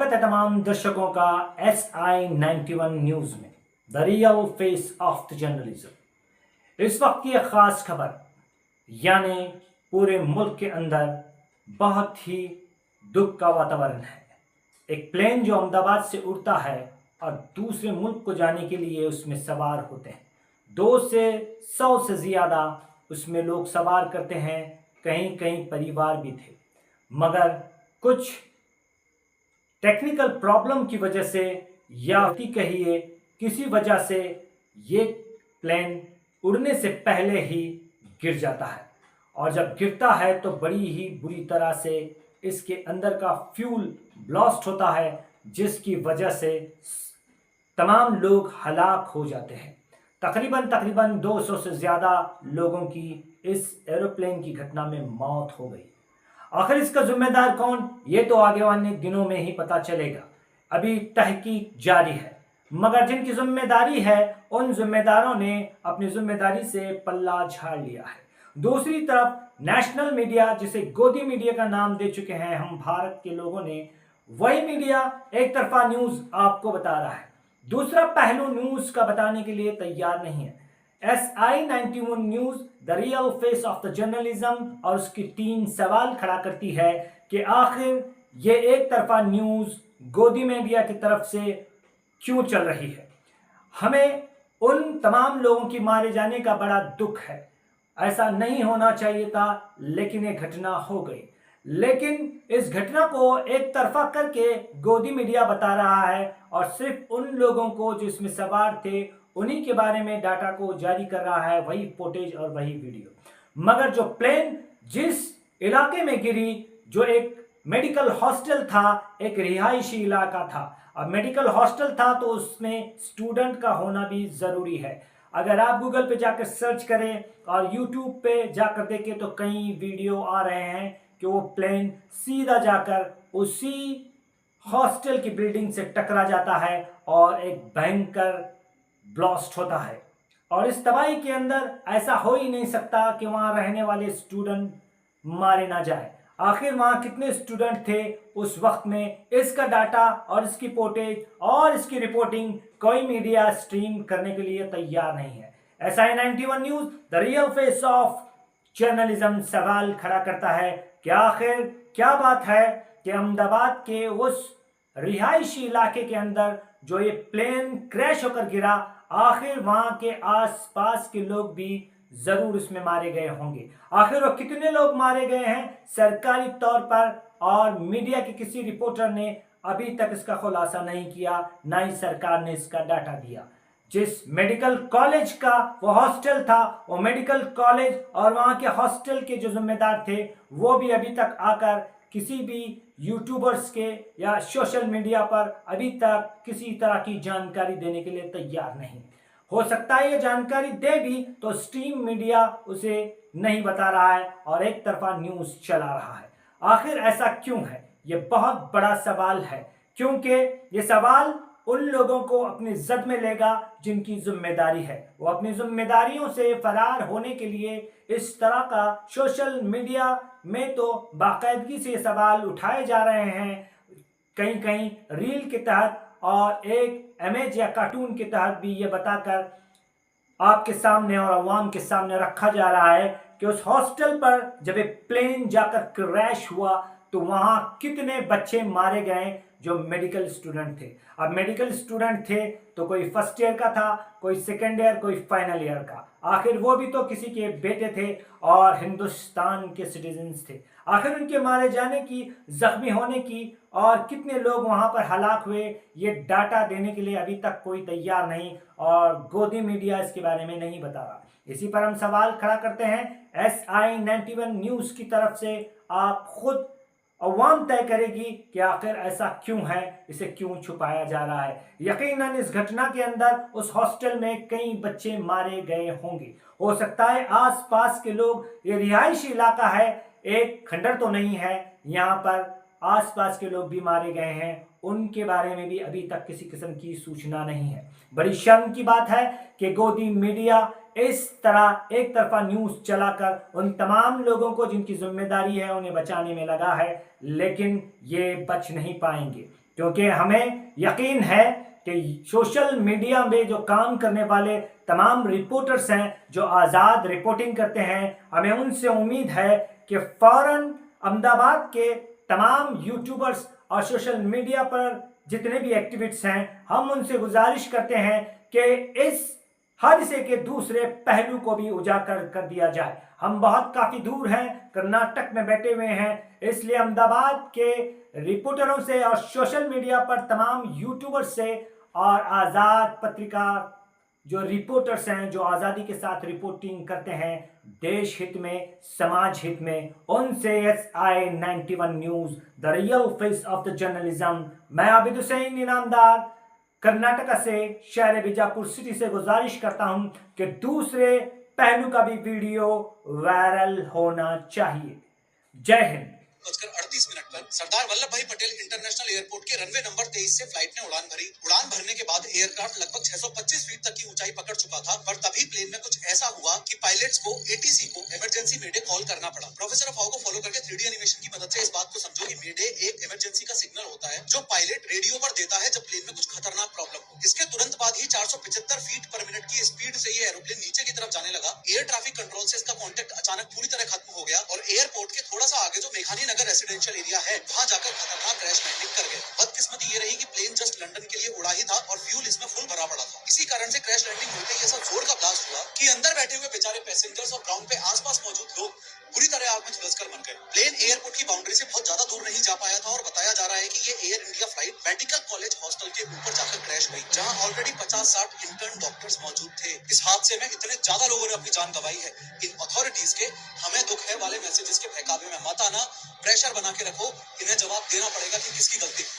स्वागत है तमाम दर्शकों का SI91 न्यूज में, the real face of the journalism. इस वक्त की एक खास खबर, यानी पूरे मुल्क के अंदर बहुत ही दुख का वातावरण है। एक प्लेन जो अहमदाबाद से उड़ता है और दूसरे मुल्क को जाने के लिए उसमें सवार होते हैं। 200 से 100 से ज़्यादा उसमें लोग सवार करते हैं, कहीं कहीं परिवार भी थे, मगर कुछ टेक्निकल प्रॉब्लम की वजह से या कहिए किसी वजह से ये प्लेन उड़ने से पहले ही गिर जाता है। और जब गिरता है तो बड़ी ही बुरी तरह से इसके अंदर का फ्यूल ब्लास्ट होता है, जिसकी वजह से तमाम लोग हलाक हो जाते हैं। तकरीबन 200 से ज़्यादा लोगों की इस एरोप्लेन की घटना में मौत हो गई। आखिर इसका जिम्मेदार कौन, ये तो आगे आने दिनों में ही पता चलेगा। अभी तहकीक जारी है, मगर जिनकी जिम्मेदारी है उन जिम्मेदारों ने अपनी जिम्मेदारी से पल्ला झाड़ लिया है। दूसरी तरफ नेशनल मीडिया, जिसे गोदी मीडिया का नाम दे चुके हैं हम भारत के लोगों ने, वही मीडिया एक तरफा न्यूज आपको बता रहा है, दूसरा पहलू न्यूज का बताने के लिए तैयार नहीं है। SI91 news the real face of the journalism और उसकी टीम सवाल खड़ा करती है कि आखिर ये एक तरफा न्यूज गोदी मीडिया की तरफ से क्यों चल रही है। हमें उन तमाम लोगों की मारे जाने का बड़ा दुख है, ऐसा नहीं होना चाहिए था, लेकिन ये घटना हो गई। लेकिन इस घटना को एक तरफा करके गोदी मीडिया बता रहा है और सिर्फ उन लोगों को जो इसमें सवार थे उन्हीं के बारे में डाटा को जारी कर रहा है, वही फुटेज और वही वीडियो। मगर जो प्लेन जिस इलाके में गिरी, जो एक मेडिकल हॉस्टल था, एक रिहायशी इलाका था, अब मेडिकल हॉस्टल था तो उसमें स्टूडेंट का होना भी जरूरी है। अगर आप गूगल पे जाकर सर्च करें और यूट्यूब पे जाकर देखें तो कई वीडियो आ रहे हैं कि वो प्लेन सीधा जाकर उसी हॉस्टल की बिल्डिंग से टकरा जाता है और एक भयंकर ब्लास्ट होता है। और इस तबाही के अंदर ऐसा हो ही नहीं सकता कि वहां रहने वाले स्टूडेंट मारे ना जाए। आखिर वहां कितने स्टूडेंट थे उस वक्त में, इसका डाटा और इसकी फुटेज और इसकी रिपोर्टिंग कोई मीडिया स्ट्रीम करने के लिए तैयार नहीं है। SI91 news the real face of journalism सवाल खड़ा करता है कि आखिर क्या बात है कि अहमदाबाद के उस रिहायशी इलाके के अंदर जो ये प्लेन क्रैश होकर गिरा, आखिर वहां के आसपास के लोग भी जरूर इसमें मारे गए होंगे। आखिर वो कितने लोग मारे गए हैं सरकारी तौर पर, और मीडिया के किसी रिपोर्टर ने अभी तक इसका खुलासा नहीं किया, ना ही सरकार ने इसका डाटा दिया। जिस मेडिकल कॉलेज का वो हॉस्टल था, वो मेडिकल कॉलेज और वहां के हॉस्टल के जो जिम्मेदार थे वो भी अभी तक आकर किसी भी यूट्यूबर्स के या सोशल मीडिया पर अभी तक किसी तरह की जानकारी देने के लिए तैयार नहीं। हो सकता है ये जानकारी दे भी तो स्ट्रीम मीडिया उसे नहीं बता रहा है और एक तरफा न्यूज चला रहा है। आखिर ऐसा क्यों है, ये बहुत बड़ा सवाल है, क्योंकि ये सवाल उन लोगों को अपनी जद में लेगा जिनकी जिम्मेदारी है। वो अपनी जिम्मेदारियों से फरार होने के लिए इस तरह का सोशल मीडिया में तो बाकायदगी से सवाल उठाए जा रहे हैं, कहीं कहीं रील के तहत और एक इमेज या कार्टून के तहत भी ये बताकर आपके सामने और अवाम के सामने रखा जा रहा है कि उस हॉस्टल पर जब एक प्लेन जाकर क्रैश हुआ तो वहां कितने बच्चे मारे गए जो मेडिकल स्टूडेंट थे। अब मेडिकल स्टूडेंट थे तो कोई फर्स्ट ईयर का था, कोई सेकेंड ईयर, कोई फाइनल ईयर का, आखिर वो भी तो किसी के बेटे थे और हिंदुस्तान के सिटीजन्स थे। आखिर उनके मारे जाने की, जख्मी होने की और कितने लोग वहां पर हलाक हुए, ये डाटा देने के लिए अभी तक कोई तैयार नहीं और गोदी मीडिया इसके बारे में नहीं बता रहा। इसी पर हम सवाल खड़ा करते हैं SI91 न्यूज की तरफ से। आप खुद अवाम तय करेगी कि आखिर ऐसा क्यों है, इसे क्यों छुपाया जा रहा है। यकीनन इस घटना के अंदर उस हॉस्टल में कई बच्चे मारे गए होंगे। हो सकता है आसपास के लोग, ये रिहायशी इलाका है, एक खंडर तो नहीं है, यहाँ पर आसपास के लोग भी मारे गए हैं, उनके बारे में भी अभी तक किसी किस्म की सूचना नहीं है। बड़ी शर्म की बात है कि गोदी मीडिया इस तरह एक तरफा न्यूज चलाकर उन तमाम लोगों को जिनकी जिम्मेदारी है उन्हें बचाने में लगा है, लेकिन ये बच नहीं पाएंगे, क्योंकि हमें यकीन है कि सोशल मीडिया में जो काम करने वाले तमाम रिपोर्टर्स हैं जो आज़ाद रिपोर्टिंग करते हैं, हमें उनसे उम्मीद है कि फौरन अहमदाबाद के तमाम यूट्यूबर्स और सोशल मीडिया पर जितने भी एक्टिविस्ट हैं, हम उनसे गुजारिश करते हैं कि इस हादसे के दूसरे पहलू को भी उजागर कर दिया जाए। हम बहुत काफ़ी दूर हैं, कर्नाटक में बैठे हुए हैं, इसलिए अहमदाबाद के रिपोर्टरों से और सोशल मीडिया पर तमाम यूट्यूबर्स से और आज़ाद पत्रिका जो रिपोर्टर्स हैं जो आज़ादी के साथ रिपोर्टिंग करते हैं देश हित में, समाज हित में, उनसे SI91 news the real face of the journalism, मैं आबिद हुसैन इनामदार कर्नाटका से शहर बीजापुर सिटी से गुजारिश करता हूं कि दूसरे पहलू का भी वीडियो वायरल होना चाहिए। जय हिंद। 38 पर सरदार वल्लभ भाई पटेल इंटरनेशनल एयरपोर्ट के रनवे नंबर 23 से फ्लाइट ने उड़ान भरी। उड़ान भरने के बाद एयरक्राफ्ट लगभग 625 फीट तक की ऊंचाई पकड़ चुका था, पर तभी प्लेन में कुछ ऐसा हुआ कि पायलट्स को ATC को इमरजेंसी मेडे कॉल करना पड़ा। प्रोफेसर अफवाह को फॉलो करके 3D एनिमेशन की मदद से इस बात को समझो कि मेडे एक इमरजेंसी का सिग्नल होता है जो पायलट रेडियो पर देता है जब प्लेन में कुछ खतरनाक प्रॉब्लम हो। इसके तुरंत बाद ही 475 फीट पर मिनट की स्पीड से ये एरोप्लेन नीचे की तरफ जाने लगा। एयर ट्रैफिक कंट्रोल से इसका कॉन्टेक्ट अचानक पूरी तरह खत्म हो गया और एयरपोर्ट के थोड़ा सा आगे जो मेघानी नगर रेसिडेंशियल एरिया है वहां जाकर खतरनाक क्रैश लैंडिंग कर गया। बदकिस्मती ये रही कि प्लेन जस्ट लंदन के लिए उड़ा ही था और फ्यूल इसमें फुल भरा पड़ा था। इसी कारण से क्रैश लैंडिंग होते ही ऐसा जोर का ब्लास्ट हुआ कि अंदर बैठे हुए बेचारे पैसेंजर्स और ग्राउंड पे आसपास मौजूद लोग बुरी तरह आग में झुलसकर मर गए। प्लेन एयरपोर्ट की बाउंड्री से बहुत ज्यादा दूर नहीं जा पाया था और बताया जा रहा है कि ये air India flight medical college hostel के ऊपर जाकर क्रैश हुई, जहां ऑलरेडी 50-60 इंटर्न डॉक्टर्स मौजूद थे। इस हादसे में इतने ज्यादा लोगों ने अपनी जान गंवाई है। इन अथॉरिटीज के हमें दुख है वाले मैसेजेस के बहकावे में मत आना, प्रेशर बना के रखो, इन्हें जवाब देना पड़ेगा कि किसकी गलती।